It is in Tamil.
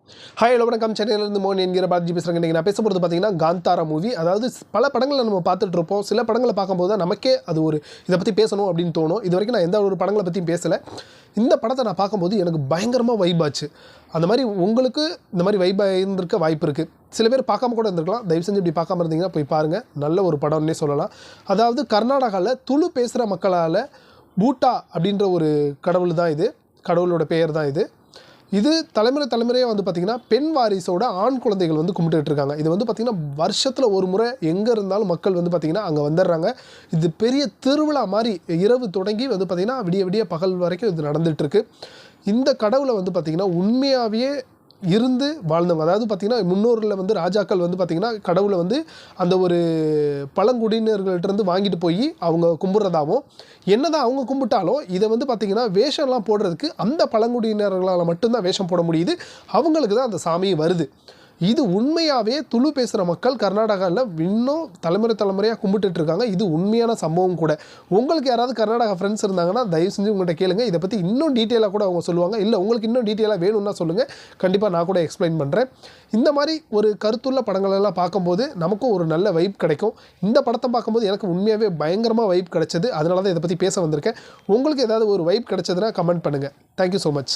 ஹாய் ஹலோ வணக்கம் சென்னையிலிருந்து மோகன் என்கிற பாலாஜி பேசுகிறேன். இன்றைக்கி நான் பேச போகிறது பார்த்தீங்கன்னா காந்தாரா மூவி. அதாவது பல படங்களை நம்ம பார்த்துட்டு இருப்போம். சில படங்களை பார்க்கும்போது தான் நமக்கே அது ஒரு இதை பற்றி பேசணும் அப்படின்னு தோணும். இது வரைக்கும் நான் எந்த ஒரு படங்களை பற்றியும் பேசலை. இந்த படத்தை நான் பார்க்கும்போது எனக்கு பயங்கரமாக வைப் ஆச்சு. அந்த மாதிரி உங்களுக்கு இந்த மாதிரி வைப் இருந்திருக்க வாய்ப்பு இருக்குது. சில பேர் பார்க்காம கூட இருந்திருக்கலாம். தயவு செஞ்சு இப்படி பார்க்காம இருந்தீங்கன்னா போய் பாருங்கள். நல்ல ஒரு படம்னே சொல்லலாம். அதாவது கர்நாடகாவில் துளு பேசுகிற மக்களால் பூட்டா அப்படின்ற ஒரு கடவுள் தான் இது, கடவுளோட பெயர் தான் இது. இது தலைமுறையாக வந்து பார்த்திங்கன்னா பெண் வாரிசோட ஆண் குழந்தைகள் வந்து கும்பிட்டுட்டு இருக்காங்க. இது வந்து பார்த்திங்கன்னா வருஷத்தில் ஒரு முறை எங்கே இருந்தாலும் மக்கள் வந்து பார்த்திங்கன்னா அங்கே வந்துடுறாங்க. இது பெரிய திருவிழா மாதிரி இரவு தொடங்கி வந்து பார்த்திங்கன்னா விடிய விடிய பகல் வரைக்கும் இது நடந்துகிட்ருக்கு. இந்த கடவுளை வந்து பார்த்திங்கன்னா உண்மையாகவே இருந்து வாழ்ந்தவங்க, அதாவது பார்த்திங்கன்னா முன்னோரில் வந்து ராஜாக்கள் வந்து பார்த்திங்கன்னா கடவுளை வந்து அந்த ஒரு பழங்குடியினர்கள்ட்டேருந்து வாங்கிட்டு போய் அவங்க கும்பிட்றதாகவும், என்னதான் அவங்க கும்பிட்டாலும் இதை வந்து பார்த்திங்கன்னா வேஷம்லாம் போடுறதுக்கு அந்த பழங்குடியினர்களால் மட்டும்தான் வேஷம் போட முடியுது. அவங்களுக்கு தான் அந்த சாமி வருது. இது உண்மையாகவே துளு பேசுகிற மக்கள் கர்நாடகாவில் இன்னும் தலைமுறையாக கும்பிட்டுட்டு இருக்காங்க. இது உண்மையான சம்பவம் கூட. உங்களுக்கு யாராவது கர்நாடகா ஃப்ரெண்ட்ஸ் இருந்தாங்கன்னா தயவு செஞ்சு உங்கள்கிட்ட கேளுங்க. இதை பற்றி இன்னும் டீட்டெயிலாக கூட அவங்க சொல்லுவாங்க. இல்லை உங்களுக்கு இன்னும் டீட்டெயிலாக வேணும்னா சொல்லுங்கள், கண்டிப்பாக நான் கூட எக்ஸ்பிளைன் பண்ணுறேன். இந்த மாதிரி ஒரு கருத்துள்ள படங்களெல்லாம் பார்க்கும்போது நமக்கும் ஒரு நல்ல வைப் கிடைக்கும். இந்த படத்தை பார்க்கும்போது எனக்கு உண்மையாகவே பயங்கரமாக வைப் கிடைச்சது. அதனால தான் இதை பற்றி பேச வந்திருக்கேன். உங்களுக்கு ஏதாவது ஒரு வைப் கிடைச்சதுன்னா கமெண்ட் பண்ணுங்கள். Thank you so much.